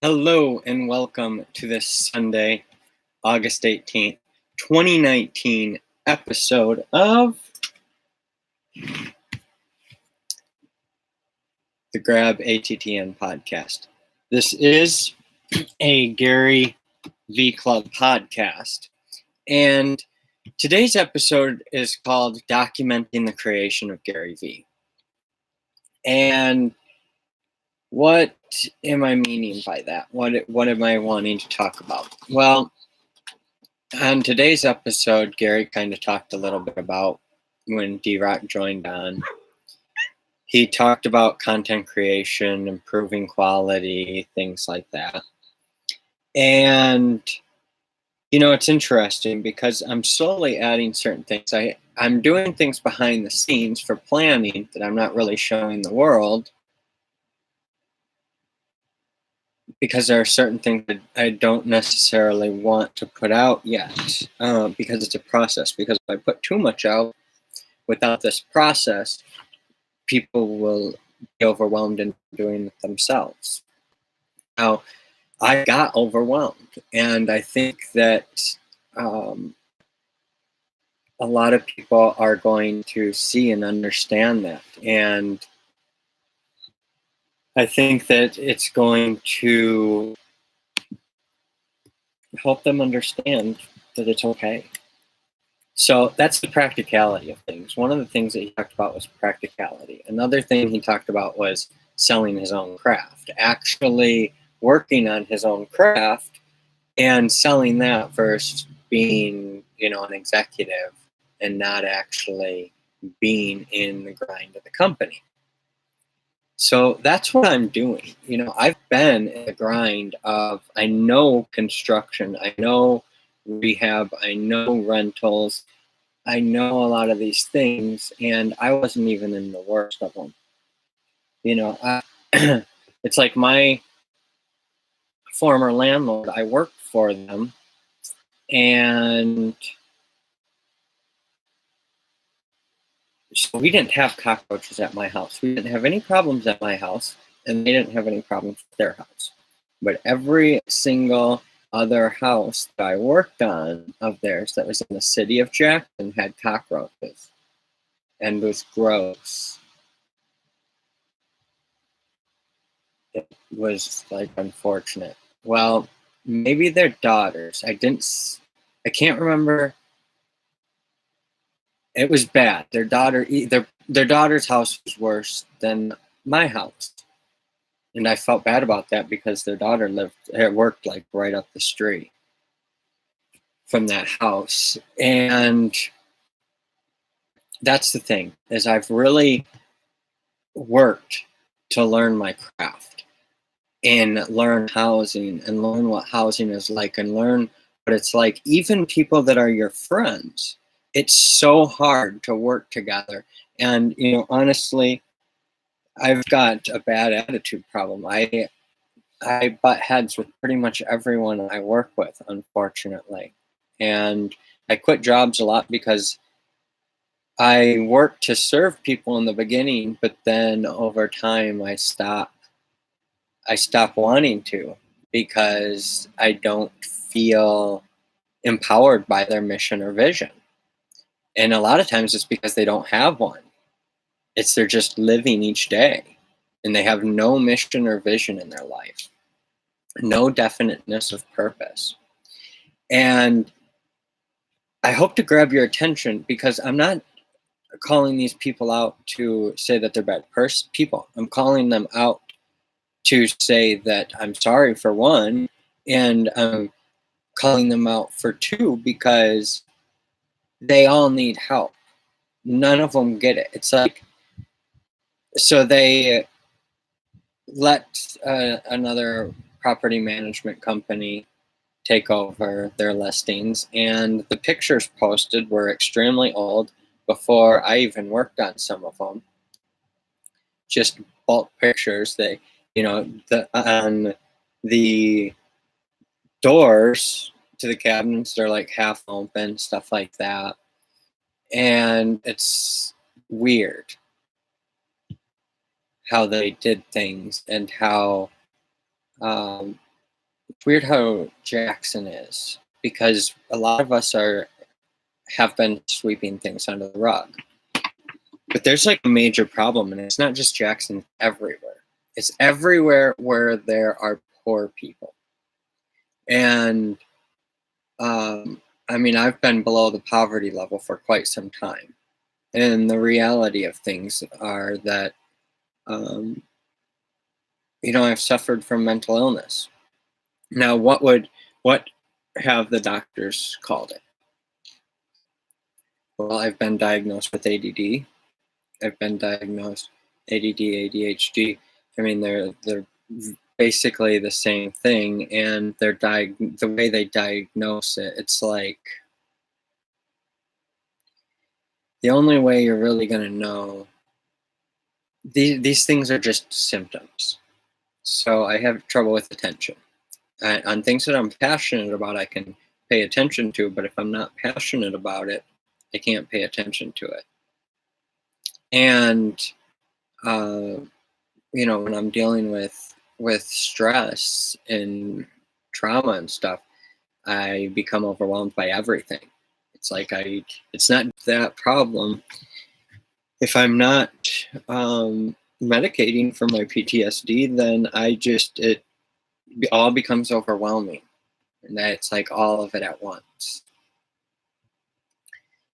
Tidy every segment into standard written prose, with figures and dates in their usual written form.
Hello and welcome to this Sunday, August 18th, 2019 episode of the Grab ATTN podcast. This is a Gary V Club podcast, and today's episode is called Documenting the Creation of Gary V. And what am I meaning by that? What am I wanting to talk about? Well, on today's episode, Gary kind of talked a little bit about when D-Rock joined on. He talked about content creation, improving quality, things like that. And, it's interesting because I'm slowly adding certain things. I'm doing things behind the scenes for planning that I'm not really showing the world, because there are certain things that I don't necessarily want to put out yet, because it's a process. Because if I put too much out without this process, people will be overwhelmed in doing it themselves. Now, I got overwhelmed, and I think that a lot of people are going to see and understand that. And I think that it's going to help them understand that it's okay. So that's the practicality of things. One of the things that he talked about was practicality. Another thing he talked about was selling his own craft, actually working on his own craft and selling that versus being, an executive and not actually being in the grind of the company. So that's what I'm doing. I've been in the grind of, I know construction, I know rehab, I know rentals, I know a lot of these things, and I wasn't even in the worst of them. It's like my former landlord, I worked for them, and so we didn't have cockroaches at my house. We didn't have any problems at my house, and they didn't have any problems with their house. But every single other house that I worked on of theirs that was in the city of Jackson had cockroaches and was gross. It was unfortunate. Well, maybe their daughters. I can't remember. It was bad. Their daughter's house was worse than my house. And I felt bad about that because their daughter worked right up the street from that house. And that's the thing, is I've really worked to learn my craft and learn housing and learn what housing is like and learn what it's like. Even people that are your friends, it's so hard to work together. And, honestly, I've got a bad attitude problem. I butt heads with pretty much everyone I work with, unfortunately. And I quit jobs a lot because I worked to serve people in the beginning, but then over time I stopped wanting to, because I don't feel empowered by their mission or vision. And a lot of times it's because they don't have one. They're just living each day, and they have no mission or vision in their life, no definiteness of purpose. And I hope to grab your attention, because I'm not calling these people out to say that they're bad people. I'm calling them out to say that I'm sorry for one, and I'm calling them out for two, because they all need help. None of them get it. It's like, so they let another property management company take over their listings, and the pictures posted were extremely old before I even worked on some of them. Just bulk pictures. On the doors to the cabinets, they're half open, stuff like that. And it's weird how they did things, and how It's weird how Jackson is, because a lot of us have been sweeping things under the rug. But there's like a major problem, and it's not just Jackson, it's everywhere. It's everywhere where there are poor people. And I mean, I've been below the poverty level for quite some time. And the reality of things are that, um, I've suffered from mental illness. Now, what have the doctors called it? Well, I've been diagnosed with ADD. I've been diagnosed ADD, ADHD. I mean, they're basically the same thing, and the way they diagnose it, it's like the only way you're really going to know these things are just symptoms. So I have trouble with attention. On things that I'm passionate about, I can pay attention to, but if I'm not passionate about it, I can't pay attention to it. And when I'm dealing with stress and trauma and stuff, I become overwhelmed by everything. It's like it's not that problem if I'm not medicating for my PTSD, then it all becomes overwhelming, and it's like all of it at once.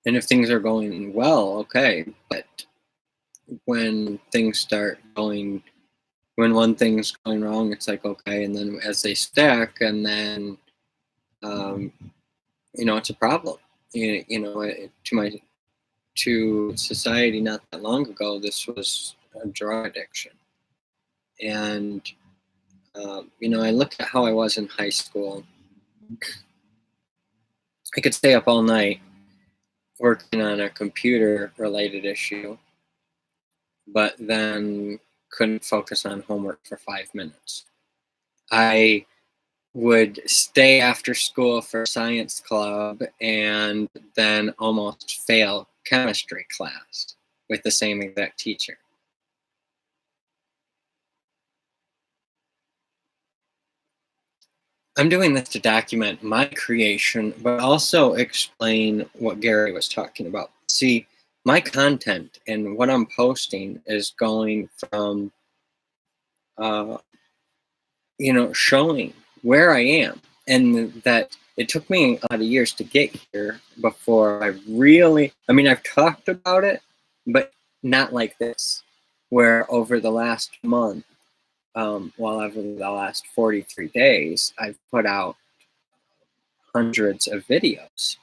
And if things are going well, okay, but when one thing's going wrong, it's like, okay, and then as they stack, and then it's a problem. To society not that long ago, this was a drug addiction. And I look at how I was in high school. I could stay up all night working on a computer related issue, but then couldn't focus on homework for 5 minutes. I would stay after school for science club and then almost fail chemistry class with the same exact teacher. I'm doing this to document my creation, but also explain what Gary was talking about. See, my content and what I'm posting is going from, showing where I am, and that it took me a lot of years to get here before I've talked about it, but not like this, where over the last month, over the last 43 days, I've put out hundreds of videos,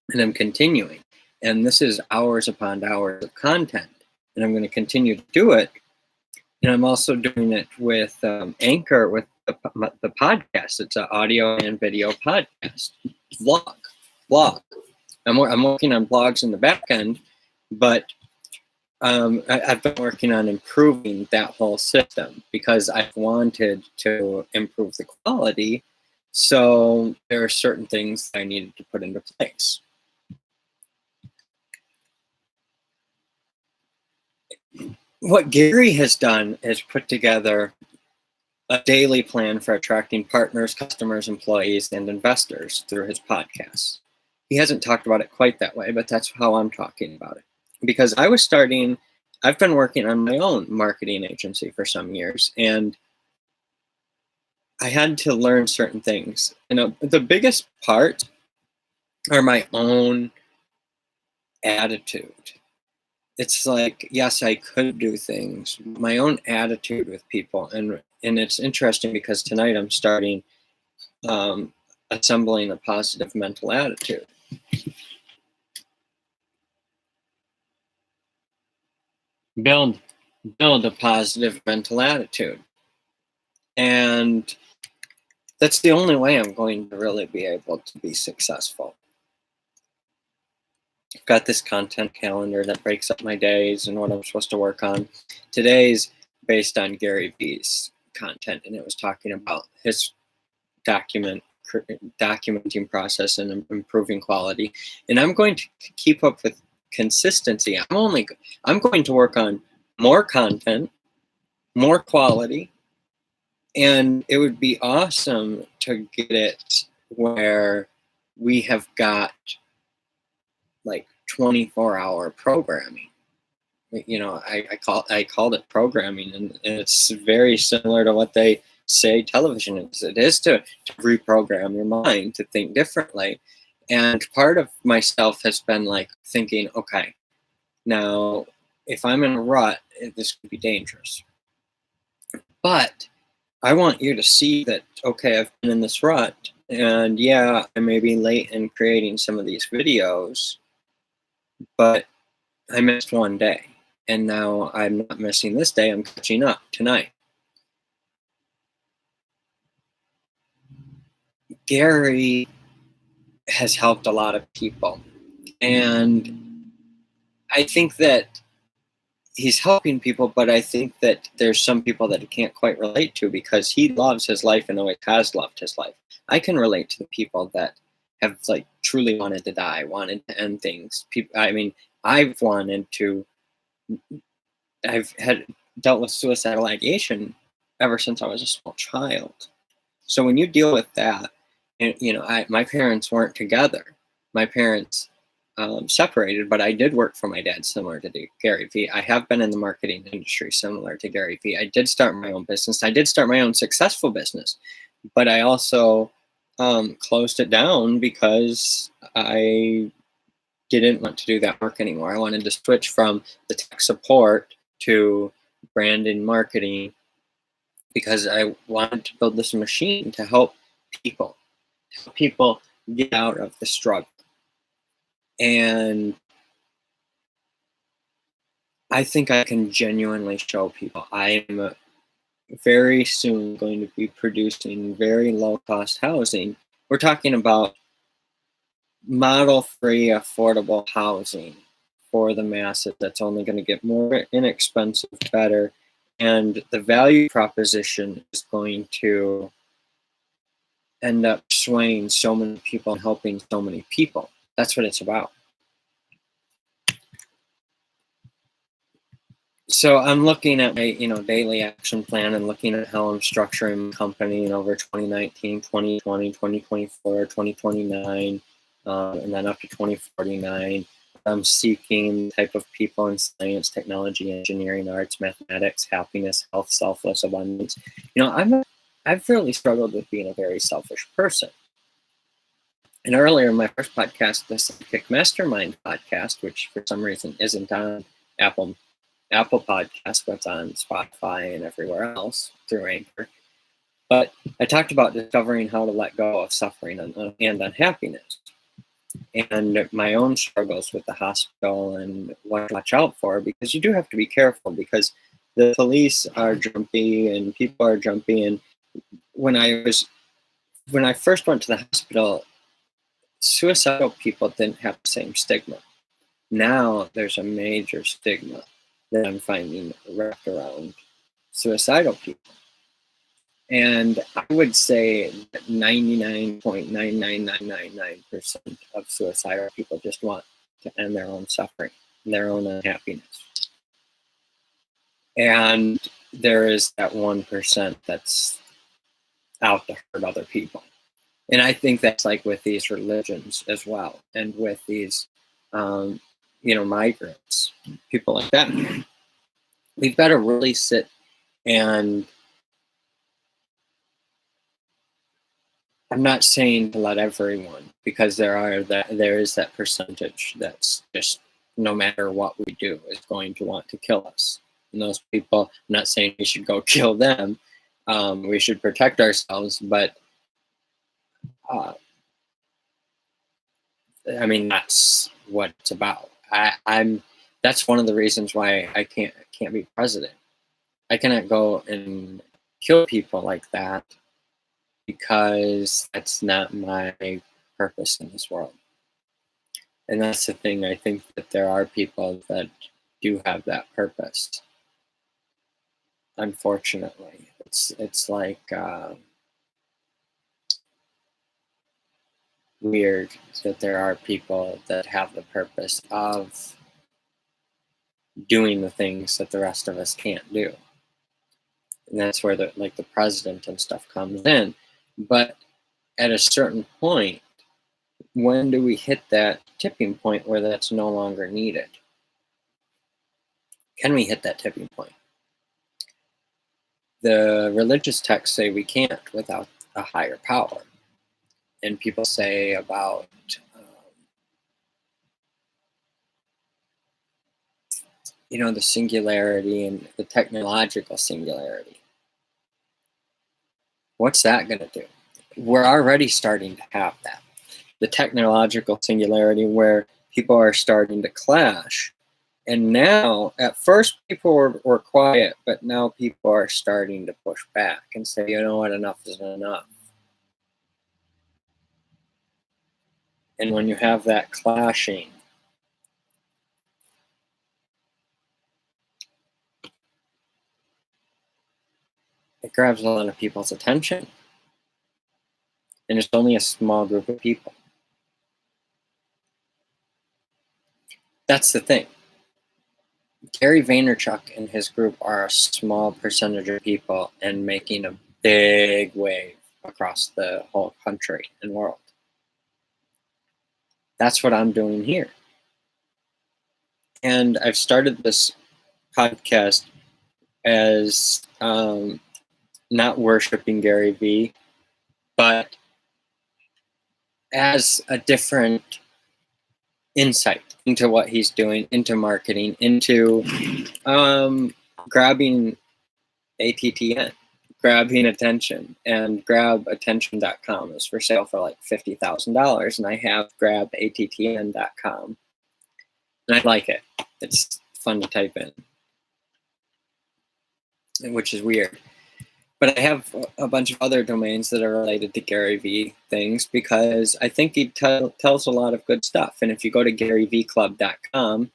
and I'm continuing. And this is hours upon hours of content, and I'm going to continue to do it. And I'm also doing it with Anchor, with the podcast. It's an audio and video podcast, blog. I'm working on blogs in the back end, but I've been working on improving that whole system because I've wanted to improve the quality. So there are certain things I needed to put into place. What Gary has done is put together a daily plan for attracting partners, customers, employees, and investors through his podcast. He hasn't talked about it quite that way, but that's how I'm talking about it. Because I've been working on my own marketing agency for some years, and I had to learn certain things. The biggest part are my own attitude. It's like, yes, I could do things, my own attitude with people. And it's interesting because tonight I'm starting assembling a positive mental attitude. Build a positive mental attitude. And that's the only way I'm going to really be able to be successful. I've got this content calendar that breaks up my days and what I'm supposed to work on. Today's based on Gary Vee's content, and it was talking about his documenting process and improving quality. And I'm going to keep up with consistency. I'm going to work on more content, more quality, And it would be awesome to get it where we have got like 24-hour programming. I called it programming, and it's very similar to what they say television is. It is to reprogram your mind to think differently. And part of myself has been like thinking, okay, now if I'm in a rut, this could be dangerous. But I want you to see that, okay, I've been in this rut, and yeah, I may be late in creating some of these videos, but I missed one day. And now I'm not missing this day, I'm catching up tonight. Gary has helped a lot of people. And I think that he's helping people, but I think that there's some people that he can't quite relate to because he loves his life and always has loved his life. I can relate to the people that have like truly wanted to die, wanted to end things. People, I mean, I've wanted to. I've had dealt with suicidal ideation ever since I was a small child. So when you deal with that, and my parents weren't together. My parents separated, but I did work for my dad, similar to Gary Vee. I have been in the marketing industry, similar to Gary Vee. I did start my own business. I did start my own successful business, but I also closed it down because I didn't want to do that work anymore. I wanted to switch from the tech support to brand and marketing because I wanted to build this machine to people, help people get out of the struggle. And I think I can genuinely show people. I'm very soon going to be producing very low cost housing. We're talking about model free affordable housing for the masses that's only going to get more inexpensive, better. And the value proposition is going to end up swaying so many people and helping so many people. That's what it's about. So I'm looking at my, daily action plan and looking at how I'm structuring my company in over 2019, 2020, 2024, 2029, and then up to 2049. I'm seeking the type of people in science, technology, engineering, arts, mathematics, happiness, health, selfless, abundance. I've really struggled with being a very selfish person. And earlier in my first podcast, the Psychic Mastermind podcast, which for some reason isn't on Apple Podcast, but it's on Spotify and everywhere else through Anchor. But I talked about discovering how to let go of suffering and unhappiness, and my own struggles with the hospital and what to watch out for, because you do have to be careful because the police are jumpy and people are jumpy. And when I first went to the hospital, suicidal people didn't have the same stigma. Now there's a major stigma that I'm finding wrapped around suicidal people. And I would say that 99.99999% of suicidal people just want to end their own suffering, their own unhappiness. And there is that 1% that's out to hurt other people. And I think that's like with these religions as well, and with these, migrants, people like that. We've got to really sit and I'm not saying to let everyone, because there is that percentage that's just no matter what we do is going to want to kill us. And those people, I'm not saying we should go kill them. We should protect ourselves, but that's what it's about. That's one of the reasons why I can't be president. I cannot go and kill people like that because that's not my purpose in this world. And that's the thing. I think that there are people that do have that purpose. Unfortunately, it's like weird that there are people that have the purpose of doing the things that the rest of us can't do. and that's where the president and stuff comes in. But at a certain point, when do we hit that tipping point where that's no longer needed? Can we hit that tipping point? The religious texts say we can't without a higher power. And people say about the singularity and the technological singularity. What's that going to do? We're already starting to have that. The technological singularity where people are starting to clash. And now, at first, people were quiet, but now people are starting to push back and say, you know what, enough is enough. And when you have that clashing, it grabs a lot of people's attention. And it's only a small group of people. That's the thing. Gary Vaynerchuk and his group are a small percentage of people and making a big wave across the whole country and world. That's what I'm doing here. And I've started this podcast as not worshiping Gary Vee, but as a different insight into what he's doing, into marketing, into grabbing ATTN, grabbing attention. And grabattention.com is for sale for like $50,000. And I have grabatTN.com. And I like it. It's fun to type in, which is weird. But I have a bunch of other domains that are related to Gary Vee things because I think he tells a lot of good stuff. And if you go to GaryVeeClub.com,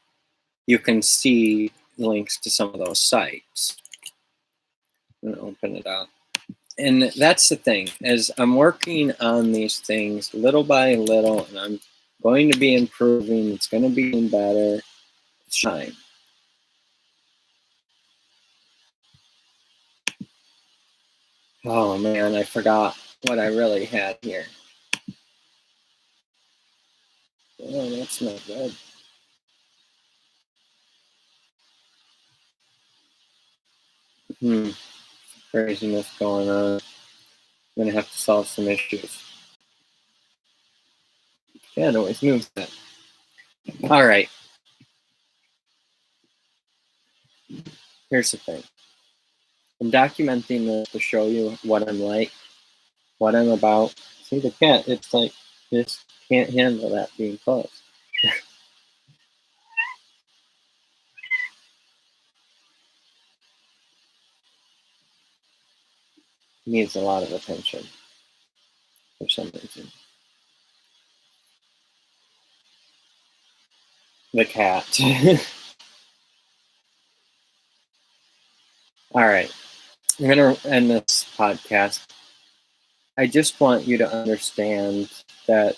you can see links to some of those sites. I'm going to open it up. And that's the thing, is I'm working on these things little by little, and I'm going to be improving. It's going to be getting better. It's time. Oh man, I forgot what I really had here. Oh, that's not good. Craziness going on. I'm gonna have to solve some issues. Yeah, it always moves that. All right. Here's the thing. I'm documenting this to show you what I'm like, what I'm about. See the cat, it's like, just can't handle that being close. Needs a lot of attention for some reason. The cat. All right. I'm going to end this podcast. I just want you to understand that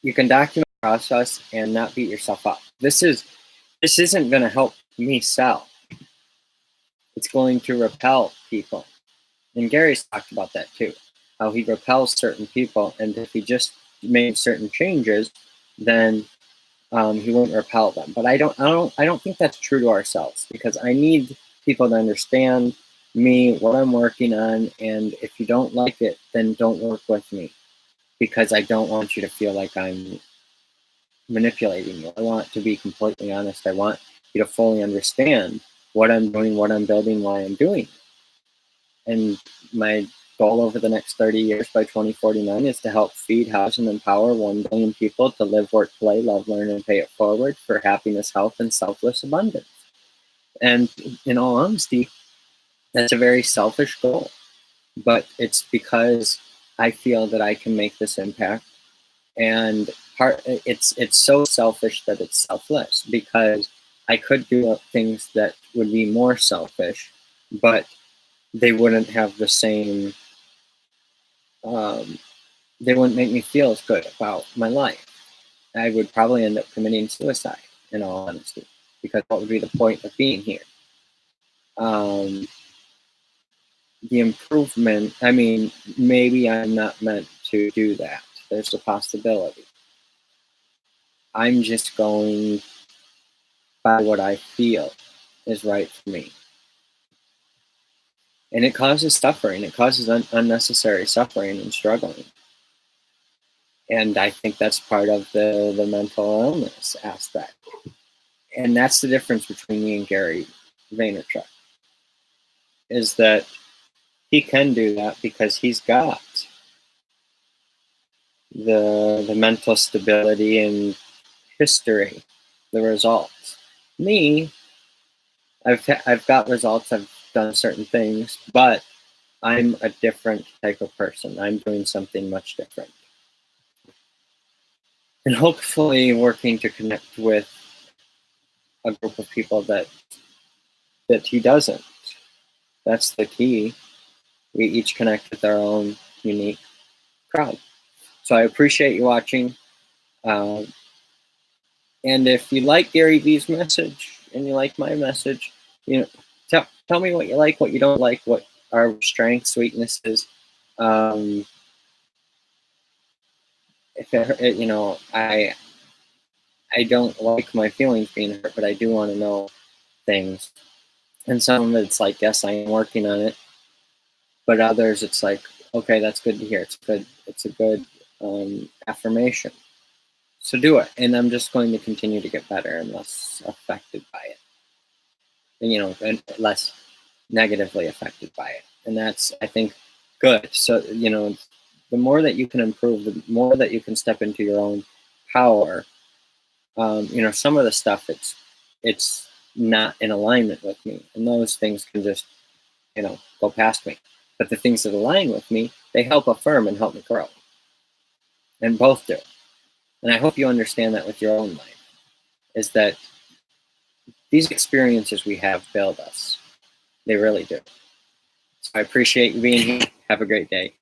you can document the process and not beat yourself up. This isn't going to help me sell. It's going to repel people. And Gary's talked about that too, how he repels certain people, and if he just made certain changes, then he won't repel them. But I don't think that's true to ourselves, because I need people to understand me, what I'm working on, and if you don't like it, then don't work with me, because I don't want you to feel like I'm manipulating you. I want to be completely honest. I want you to fully understand what I'm doing, what I'm building, why I'm doing it. And my goal over the next 30 years by 2049 is to help feed, house, and empower 1 billion people to live, work, play, love, learn, and pay it forward for happiness, health, and selfless abundance. And in all honesty, that's a very selfish goal. But it's because I feel that I can make this impact. And it's so selfish that it's selfless, because I could do things that would be more selfish, but they wouldn't have the same, they wouldn't make me feel as good about my life. I would probably end up committing suicide, in all honesty, because what would be the point of being here? um, the improvement, I mean, maybe I'm not meant to do that. There's a possibility. I'm just going by what I feel is right for me. And it causes suffering. It causes unnecessary suffering and struggling. And I think that's part of the mental illness aspect. And that's the difference between me and Gary Vaynerchuk, is that he can do that because he's got the mental stability and history, the results. Me, I've got results. I've done certain things, but I'm a different type of person. I'm doing something much different, and hopefully working to connect with a group of people that he doesn't. That's the key. We each connect with our own unique crowd. So I appreciate you watching. Um, and if you like Gary Vee's message and you like my message, you know, tell me what you like, what you don't like, what our strengths, weaknesses. Um, if you know, I don't like my feelings being hurt, but I do want to know things. And some of it's like, yes, I am working on it. But others, it's like, okay, that's good to hear. It's good. It's a good affirmation. So do it, and I'm just going to continue to get better and less affected by it. And, you know, and less negatively affected by it, and that's, I think, good. So, you know, the more that you can improve, the more that you can step into your own power. You know, some of the stuff it's not in alignment with me, and those things can just, you know, go past me. But the things that align with me, they help affirm and help me grow, and both do. And I hope you understand that with your own life, is that these experiences we have build us. They really do. So I appreciate you being here. Have a great day.